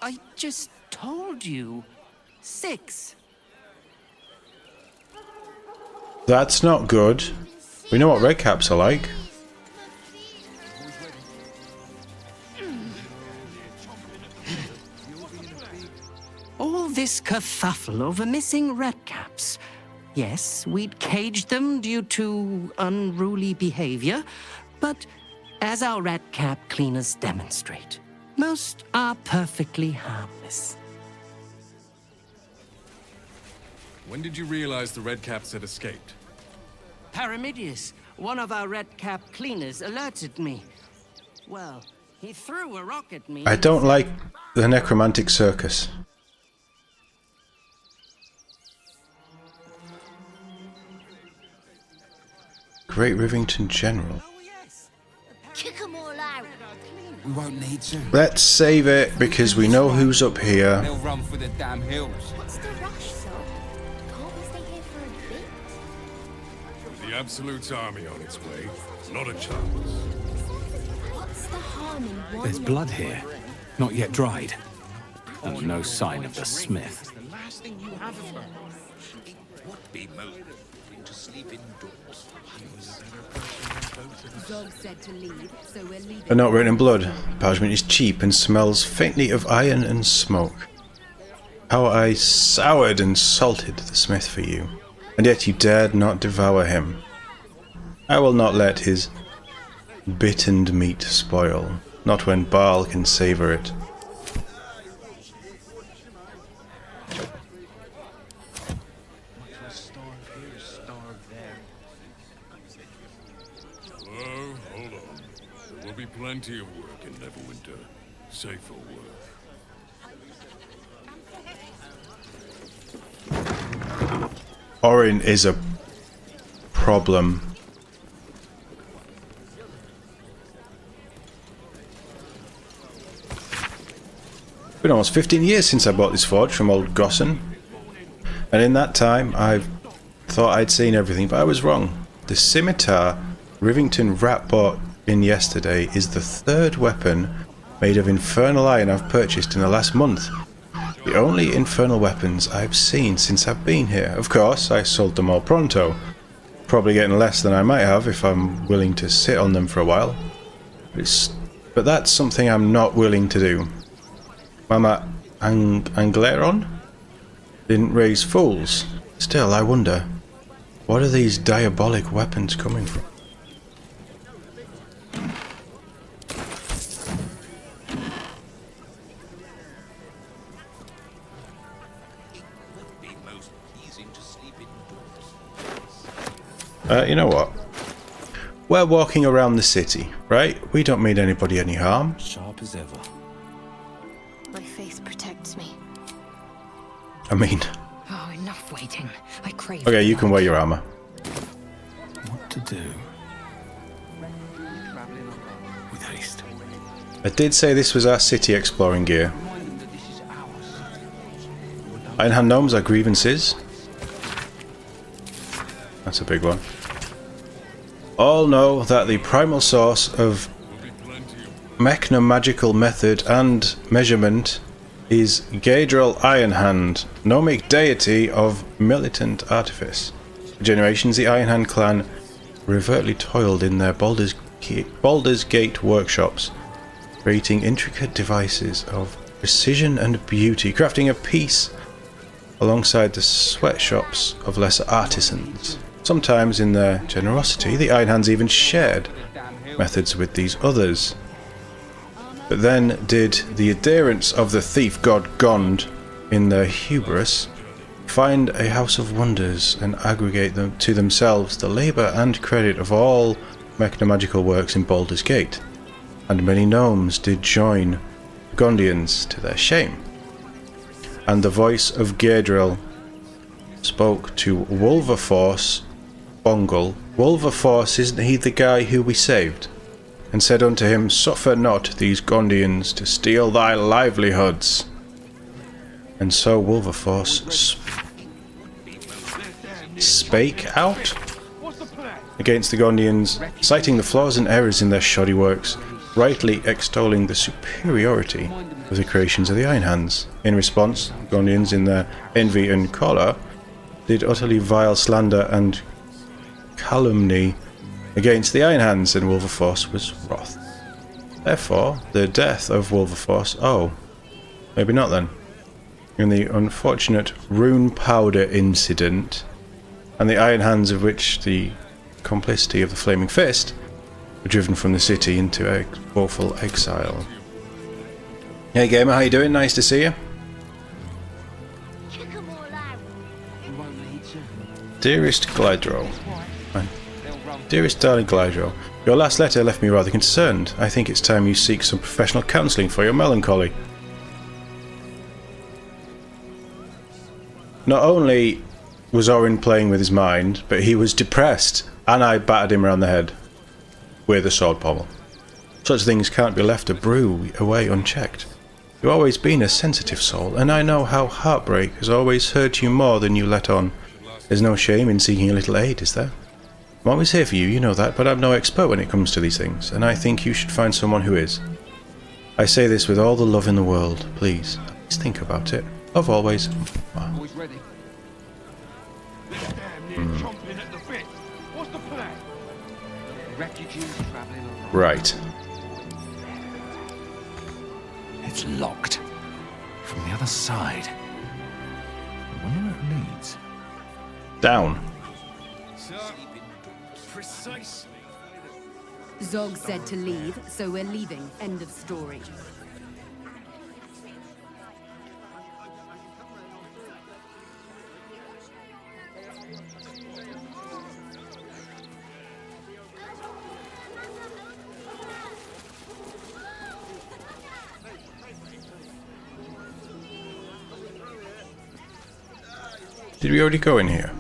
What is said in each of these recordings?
I just told you. 6. That's not good. We know what redcaps are like. All this kerfuffle over missing redcaps. Yes, we'd caged them due to unruly behavior, but as our redcap cleaners demonstrate, most are perfectly harmless. When did you realize the redcaps had escaped? Paramidius, one of our redcap cleaners, alerted me. Well, he threw a rock at me. I don't like the necromantic circus. Great Rivington General. Oh, yes. Kick 'em all out. We won't need to. Let's save it because we know who's up here. They'll run for the damn hills. What's the rush, Sol? Can't we stay here for a bit? With the Absolute's army on its way, not a chance. What's the harm in one? There's blood here, not yet dried. And no sign of the smith. The last thing you have of her. It would be most to sleep indoors. Zog said to leave, so we're leaving. A note written in blood. Parchment is cheap and smells faintly of iron and smoke. How I soured and salted the smith for you, and yet you dared not devour him. I will not let his bittened meat spoil, not when Baal can savour it. Oh, hold on. There will be plenty of work in Neverwinter. Safer work. Orin is a problem. It's been almost 15 years since I bought this forge from old Gosson, and in that time I thought I'd seen everything, but I was wrong. The scimitar Rivington Rat bought in yesterday is the 3rd weapon made of infernal iron I've purchased in the last month. The only infernal weapons I've seen since I've been here. Of course, I sold them all pronto. Probably getting less than I might have if I'm willing to sit on them for a while. But that's something I'm not willing to do. Mama Angleron didn't raise fools. Still, I wonder, what are these diabolic weapons coming from? You know what? We're walking around the city, right? We don't mean anybody any harm. Sharp as ever. My faith protects me. I mean, Oh, enough waiting. I crave. okay, you can wear your armor. What to do? With haste. I did say this was our city exploring gear. Ironhand gnomes are grievances. That's a big one. All know that the primal source of mechnomagical method and measurement is Gaedril Ironhand, gnomic deity of militant artifice. For generations, the Ironhand clan overtly toiled in their Baldur's Gate workshops, creating intricate devices of precision and beauty, crafting a piece alongside the sweatshops of lesser artisans. Sometimes, in their generosity, the Ironhands even shared methods with these others. But then did the adherents of the thief god Gond, in their hubris, find a house of wonders and aggregate them to themselves the labour and credit of all mechnomagical works in Baldur's Gate, and many gnomes did join Gondians to their shame. And the voice of Gaedril spoke to Wolverforce Bongle. Wolverforce, isn't he the guy who we saved? And said unto him, Suffer not these Gondians to steal thy livelihoods. And so Wolverforce spake out against the Gondians, citing the flaws and errors in their shoddy works. rightly extolling the superiority of the creations of the Iron Hands. In response, Gondians, in their envy and choler, did utterly vile slander and calumny against the Iron Hands, and Wilberforce was wroth. Therefore, the death of Wilberforce, oh, maybe not then, in the unfortunate rune powder incident, and the Iron Hands of which the complicity of the Flaming Fist were driven from the city into woeful exile. Hey gamer, how you doing? Nice to see you. Kick 'em all out. We won't need you. Dearest Glydro, dearest darling Glydro, your last letter left me rather concerned. I think it's time you seek some professional counselling for your melancholy. Not only was Orin playing with his mind, but he was depressed, and I battered him around the head with a sword pommel. Such things can't be left to brew away unchecked. You've always been a sensitive soul, and I know how heartbreak has always hurt you more than you let on. There's no shame in seeking a little aid, is there? I'm always here for you, you know that, but I'm no expert when it comes to these things, and I think you should find someone who is. I say this with all the love in the world. Please think about it. Love always. Wow. Boys ready? Chomping at the bit. What's the plan? Refugees travelling along. Right. It's locked. From the other side. I wonder where it leads. Down. Precisely. Zog said to leave, so we're leaving. End of story. Did we already go in here?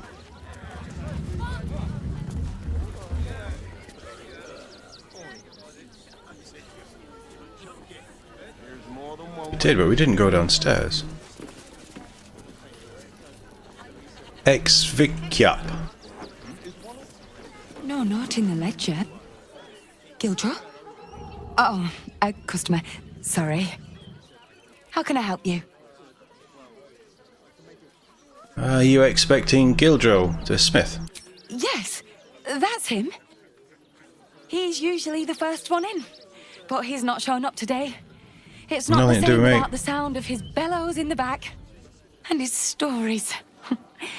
We did, but we didn't go downstairs. Ex-Vicyap. No, not in the ledger. Gildra? Oh, a customer. Sorry. How can I help you? Are you expecting Gildro, the smith? Yes, that's him. He's usually the first one in, but he's not shown up today. It's not Nothing the to do same with me. without the sound of his bellows in the back. And his stories.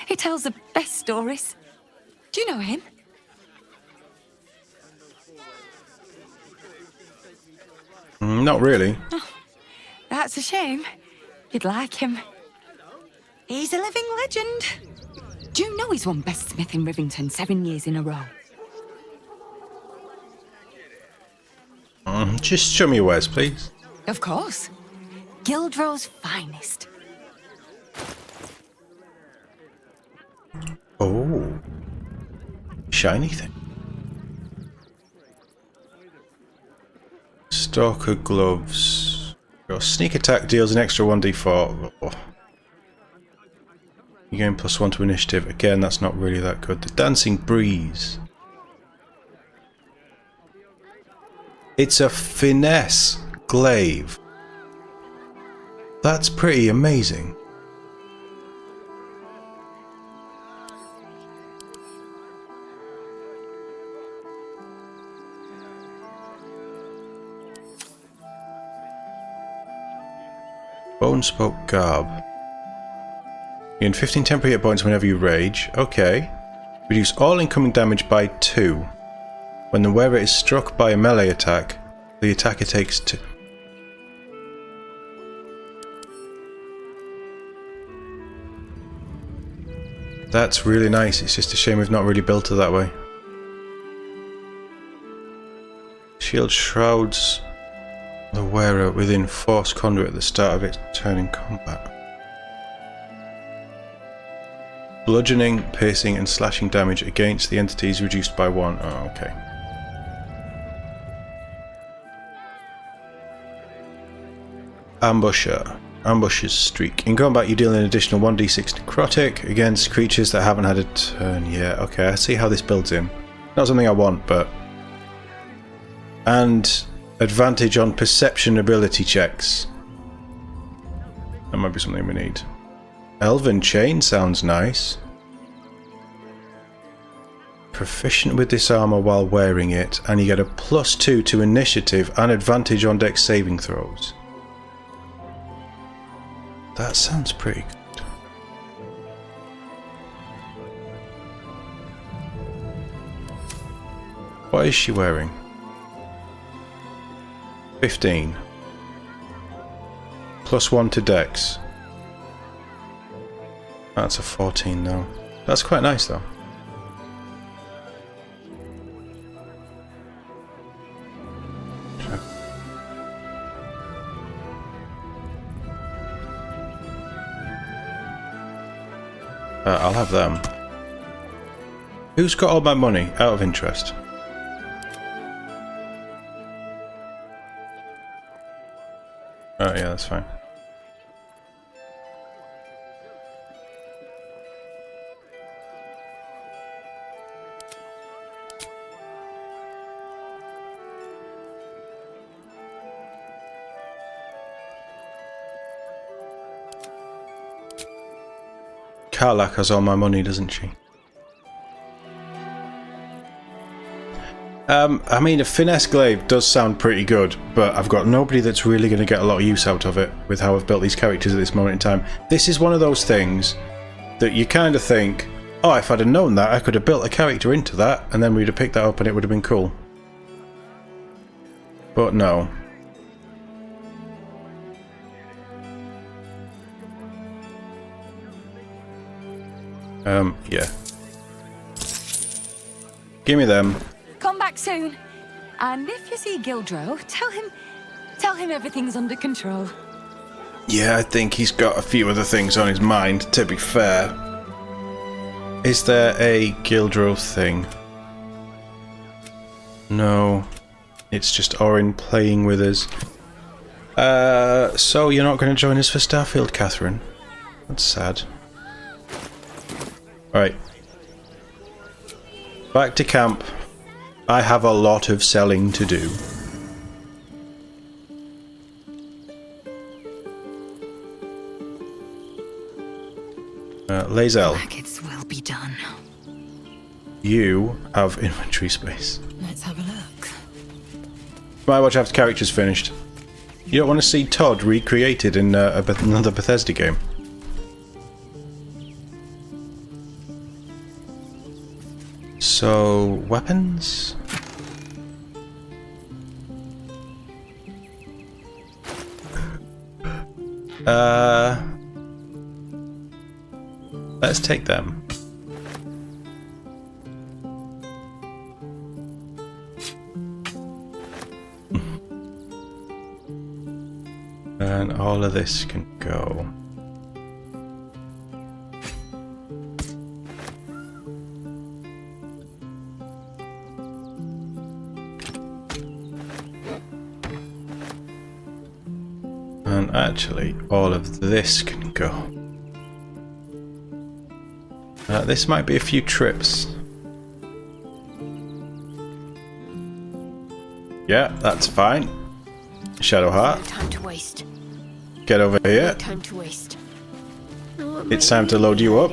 He tells the best stories. Do you know him? Not really. That's a shame. You'd like him. He's a living legend. Do you know he's won Best Smith in Rivington 7 years in a row? Just show me your wares, please. Of course. Gildro's finest. Oh. Shiny thing. Stalker gloves. Your sneak attack deals an extra 1d4. Oh. You gain +1 to initiative. Again, that's not really that good. The dancing breeze. It's a finesse glaive. That's pretty amazing. Bone spoke garb. You gain 15 temporary hit points whenever you rage. Okay. Reduce all incoming damage by 2. When the wearer is struck by a melee attack, the attacker takes 2. That's really nice. It's just a shame we've not really built it that way. Shield shrouds the wearer within force conduit at the start of its turn in combat. Bludgeoning, piercing and slashing damage against the entities reduced by 1. Oh, okay. Ambusher. Ambusher's streak. In combat you deal an additional 1d6 necrotic against creatures that haven't had a turn yet. Okay, I see how this builds in. Not something I want, but... And Advantage on perception ability checks. That might be something we need. Elven Chain sounds nice. Proficient with this armor while wearing it, and you get a +2 to initiative and advantage on dex saving throws. That sounds pretty good. What is she wearing? 15. +1 to dex. That's a 14 though. That's quite nice though. I'll have them. Who's got all my money, out of interest? Oh yeah, that's fine. Karlach has all my money, doesn't she? I mean, a finesse glaive does sound pretty good, but I've got nobody that's really going to get a lot of use out of it with how I've built these characters at this moment in time. This is one of those things that you kind of think, oh, if I'd have known that, I could have built a character into that, and then we'd have picked that up and it would have been cool. But no. Yeah. Give me them. Come back soon. And if you see Gildro, tell him everything's under control. Yeah, I think he's got a few other things on his mind, to be fair. Is there a Gildro thing? No. It's just Orin playing with us. So you're not going to join us for Starfield, Catherine? That's sad. Right. Back to camp. I have a lot of selling to do. Lae'zel. It will be done. You have inventory space. Let's have a look. Might watch after characters finished. You don't want to see TOD recreated in another Bethesda game. So, weapons? Let's take them. And all of this can go. And actually, all of this can go. This might be a few trips. Yeah, that's fine. Shadowheart. No time to waste. Get over here. No time to waste. It's time to load you up.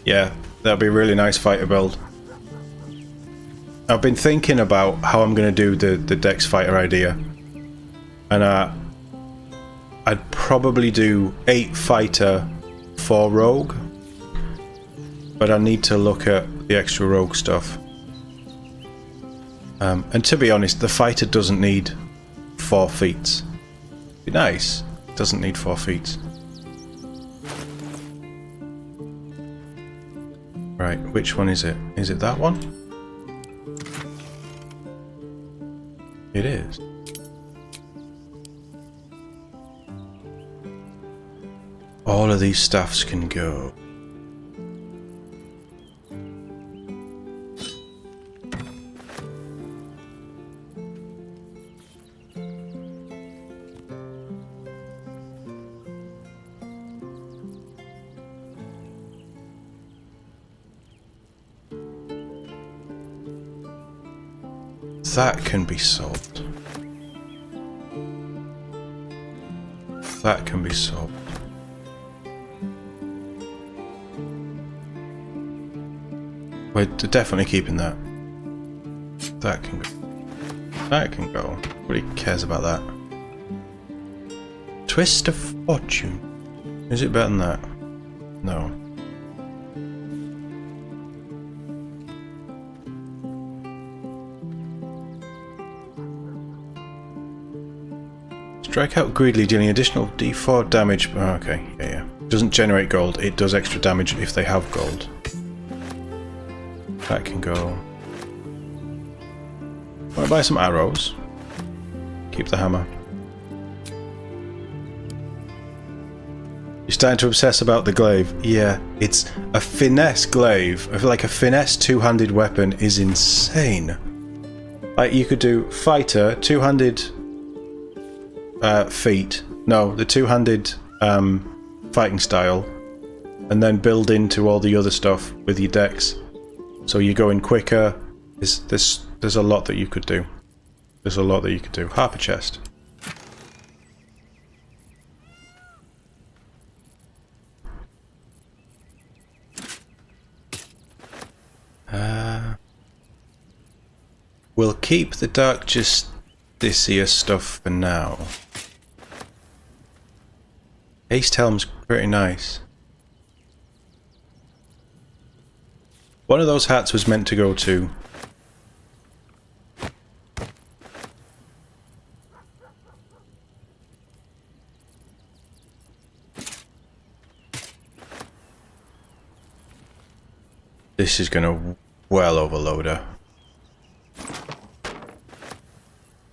Yeah, that'll be a really nice fighter build. I've been thinking about how I'm going to do the Dex fighter idea. And I'd probably do 8 fighter, 4 rogue. But I need to look at the extra rogue stuff. And to be honest, the fighter doesn't need 4 feats. Be nice. It doesn't need 4 feats. Right, which one is it? Is it that one? It is. All of these staffs can go. That can be sold. That can be sold. We're definitely keeping that. That can go. That can go. Nobody cares about that. Twist of Fortune. Is it better than that? No. Strike out greedily, dealing additional D4 damage. Oh, okay, yeah. Doesn't generate gold. It does extra damage if they have gold. That can go. Want to buy some arrows? Keep the hammer. You're starting to obsess about the glaive. Yeah, it's a finesse glaive. I feel like a finesse two-handed weapon is insane. Like you could do fighter, two-handed feet. No, the two-handed fighting style, and then build into all the other stuff with your decks. So you go in quicker. There's a lot that you could do. There's a lot that you could do. Harper chest. We'll keep the Dark Justiciar stuff for now. Haste Helm's pretty nice. One of those hats was meant to go to this is gonna well overload her.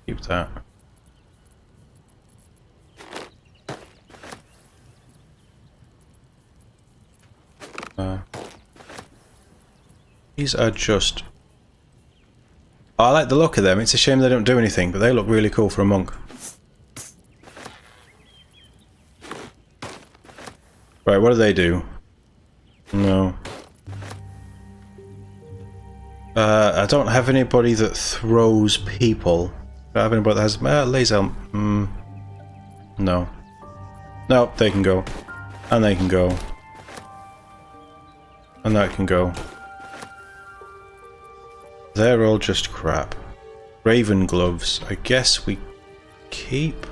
Keep that. These are just... Oh, I like the look of them. It's a shame they don't do anything, but they look really cool for a monk. Right, what do they do? No. I don't have anybody that throws people. I don't have anybody that has... laser... No. No, they can go. And they can go. And that can go. They're all just crap. Raven gloves. I guess we keep.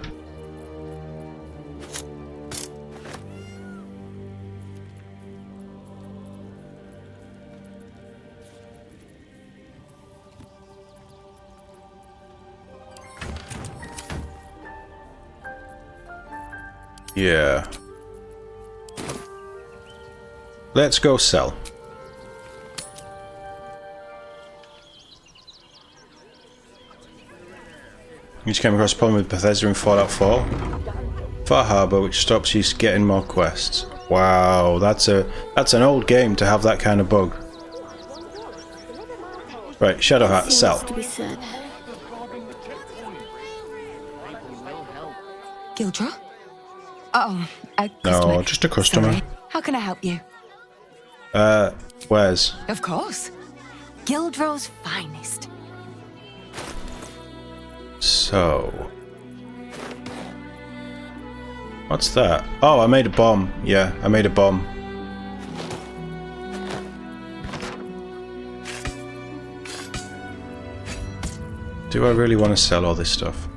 Yeah. Let's go sell. You just came across a problem with Bethesda in Fallout 4. Far Harbor, which stops you getting more quests. Wow, that's an old game to have that kind of bug. Right, Shadow Hat, sell. Gildra? Oh, a customer. No, just a customer. Sorry. How can I help you? Where's? Of course. Gildro's finest. So... What's that? Oh, I made a bomb. Yeah, I made a bomb. Do I really want to sell all this stuff?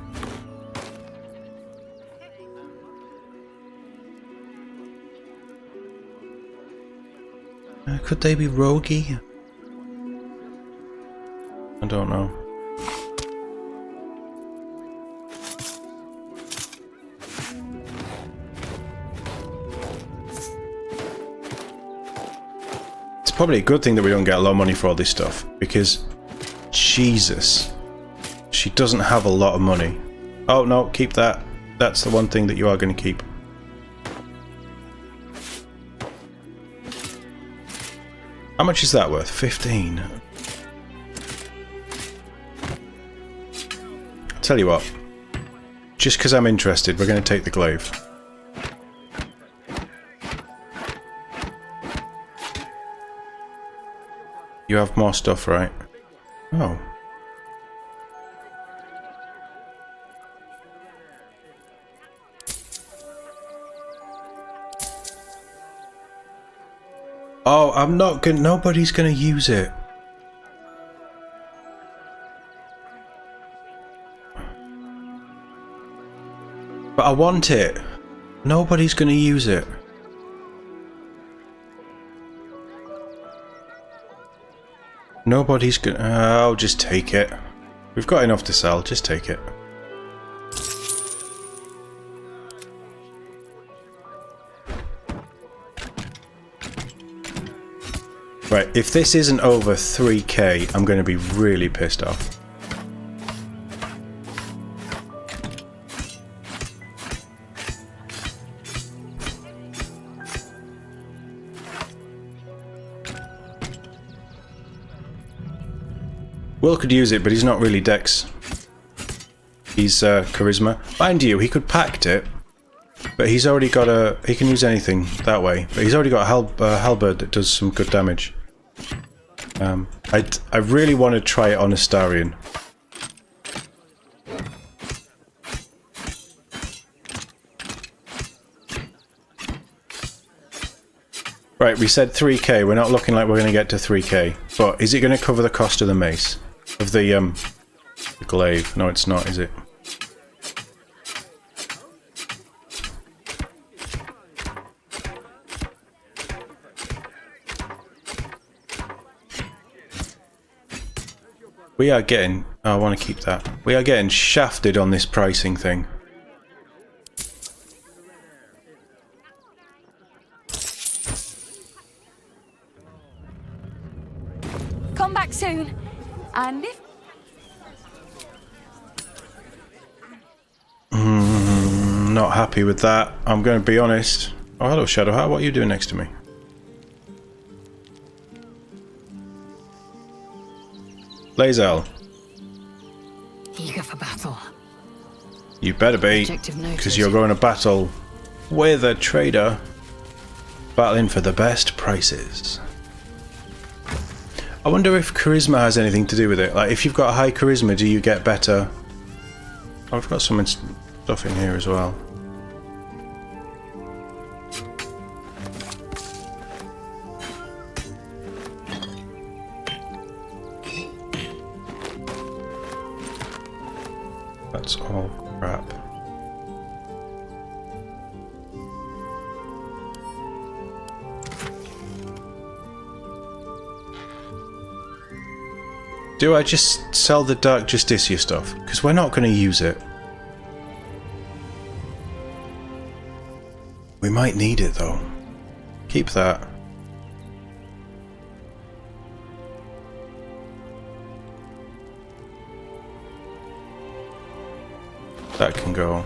Could they be roguey? I don't know. It's probably a good thing that we don't get a lot of money for all this stuff, because Jesus, she doesn't have a lot of money. Oh no, keep that. That's the one thing that you are going to keep. How much is that worth? 15. Tell you what, just because I'm interested, we're going to take the glaive. You have more stuff, right? Oh. Oh, I'm not gonna... Nobody's gonna use it. But I want it. Nobody's gonna use it. Nobody's gonna... I'll just take it. We've got enough to sell, just take it. Right, if this isn't over 3k, I'm going to be really pissed off. Will could use it, but he's not really Dex. He's Charisma. Mind you, he could pact it, but he's already got a... He can use anything that way, but he's already got a halberd that does some good damage. I really want to try it on Astarion. Right, we said 3k. We're not looking like we're going to get to 3k. But is it going to cover the cost of the mace? Of the glaive? No, it's not, is it? We are getting... Oh, I want to keep that. We are getting shafted on this pricing thing. Come back soon. And if... Not happy with that. I'm going to be honest. Oh, hello, Shadowheart. What are you doing next to me? Lae'zel. Eager for battle. You better be, because you're going to battle with a trader, battling for the best prices. I wonder if charisma has anything to do with it. Like, if you've got a high charisma, do you get better? Oh, I've got some stuff in here as well. That's all crap. Do I just sell the Dark Justicia stuff? Because we're not going to use it. We might need it though. Keep that. That can go.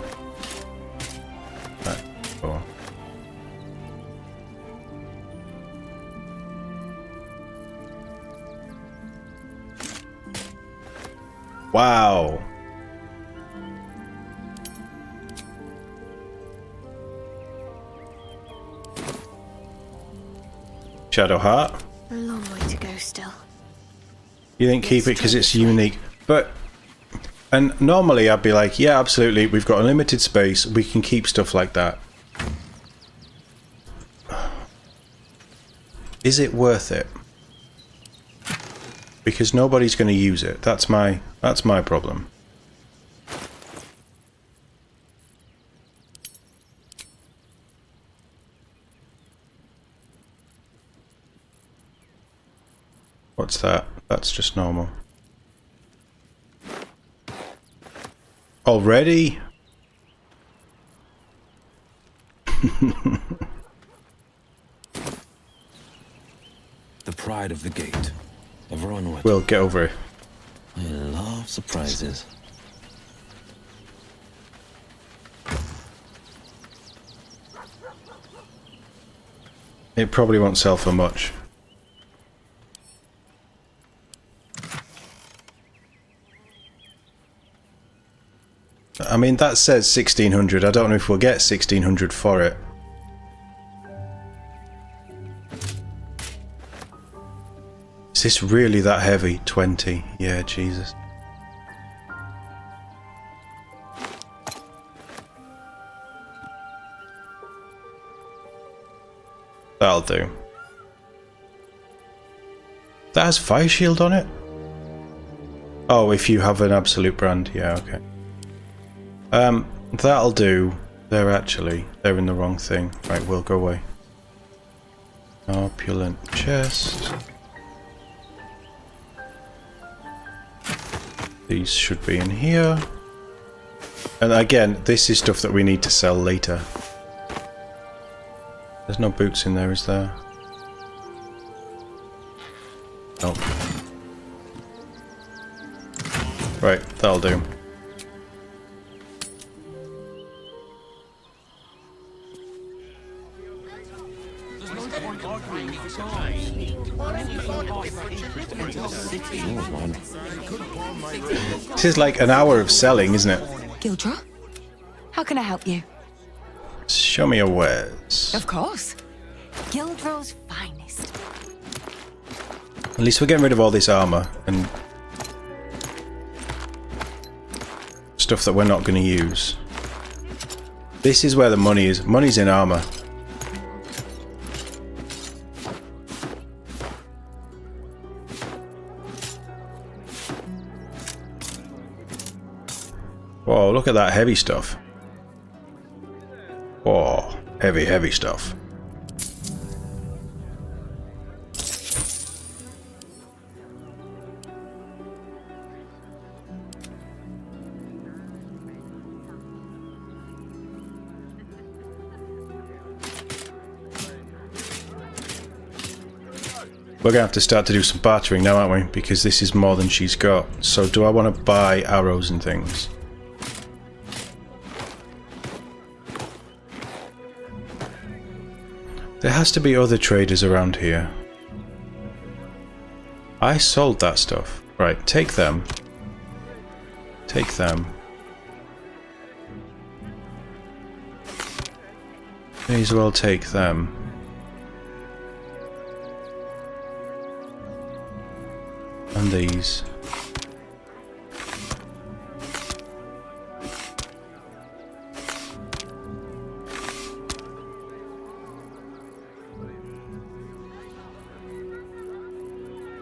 That can go. Wow. Shadowheart. A long way to go still. You think keep it because it's unique, but... And normally I'd be like, yeah, absolutely, we've got a limited space, we can keep stuff like that. Is it worth it? Because nobody's going to use it. That's my problem. What's that? That's just normal. Already? The pride of the gate. Ever onward. We'll get over it. I love surprises. It probably won't sell for much. I mean, that says 1600. I don't know if we'll get 1600 for it. Is this really that heavy? 20. Yeah, Jesus. That'll do. That has fire shield on it? Oh, if you have an absolute brand. Yeah, okay. That'll do. They're in the wrong thing. Right, we'll go away. Opulent chest. These should be in here. And again, this is stuff that we need to sell later. There's no boots in there, is there? Nope. Right, that'll do. This is like an hour of selling, isn't it? Gildra? How can I help you? Show me your wares. Of course. Gildro's finest. At least we're getting rid of all this armor and stuff that we're not going to use. This is where the money is. Money's in armor. Whoa, look at that heavy stuff. Whoa, heavy, heavy stuff. We're going to have to start to do some bartering now, aren't we? Because this is more than she's got. So do I want to buy arrows and things? There has to be other traders around here. I sold that stuff. Right, take them. Take them. May as well take them. And these.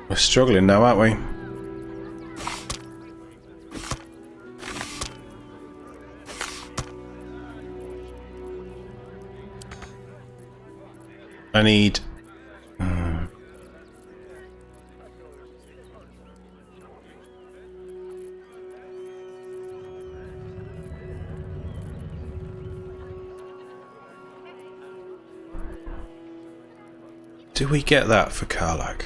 We're struggling now, aren't we? I need... do we get that for Karlach?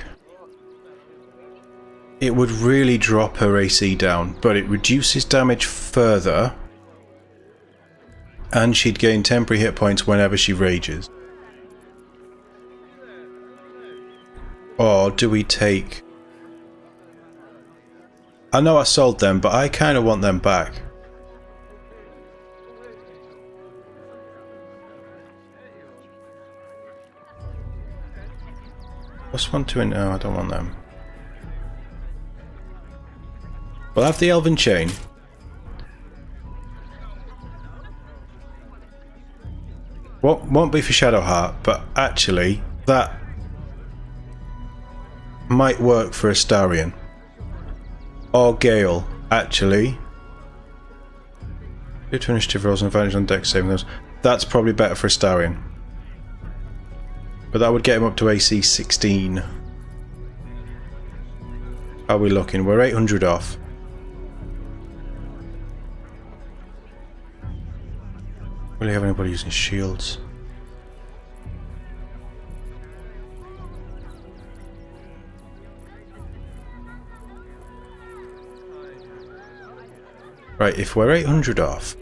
It would really drop her AC down, but it reduces damage further, and she'd gain temporary hit points whenever she rages. Or do we take... I know I sold them, but I kind of want them back. +1 to... no, I don't want them. We'll have the Elven Chain. Won't be for Shadowheart, but actually that might work for Astarion. Or Gale, actually. 2 initiative rolls and advantage on dex saving those. That's probably better for Astarion. But that would get him up to AC 16. How are we looking? We're 800 off. Really have anybody using shields? Right, if we're 800 off,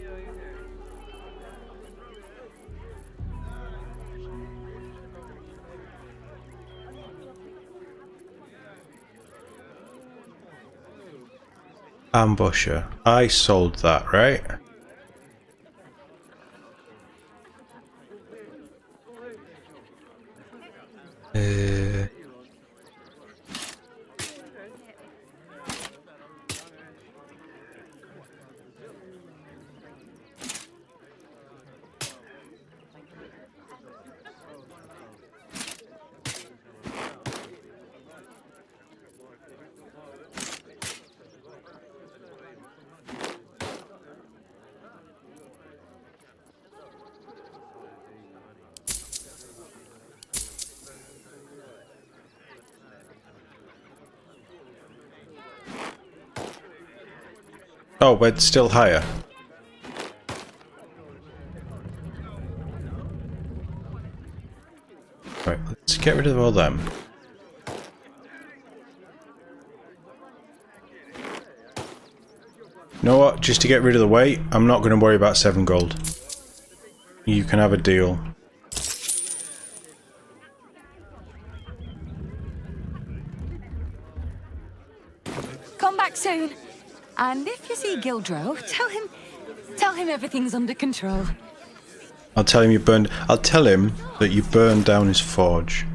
ambusher. I sold that, right? Oh, we're still higher. Right, let's get rid of all them. You know what? Just to get rid of the weight, I'm not going to worry about 7 gold. You can have a deal. Come back soon. And if you see Drow, tell him everything's under control. I'll tell him that you burned down his forge.